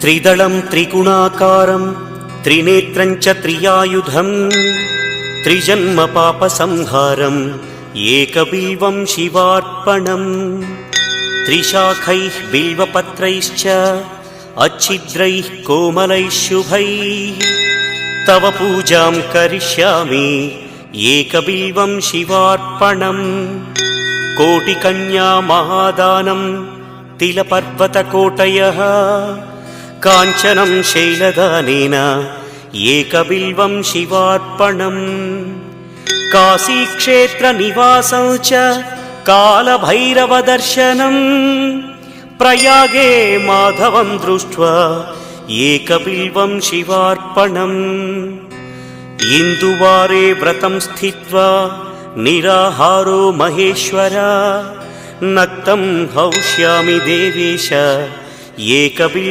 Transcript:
त्रिदलं त्रिगुणाकारं त्रिनेत्रं च त्रियायुधं त्रिजन्म पापसंहारं एकबिल्वं शिवार्पणम् त्रिशाखैः बिल्वपत्रैश्च अच्छिद्रैः कोमलैः शुभैः तव पूजां करिष्यामि एकबिल्वं शिवार्पणम् कोटिकन्या महादानं तिलपर्वतकोटयः काञ्चनं शैलदानेन एकबिल्वं शिवार्पणम् काशीक्षेत्रनिवासं च कालभैरवदर्शनं प्रयागे माधवं दृष्ट्वा एकबिल्वं शिवार्पणम् इन्दुवारे व्रतं स्थित्वा निराहारो महेश्वर नक्तं हौष्यामि देवेश एकबिल्वं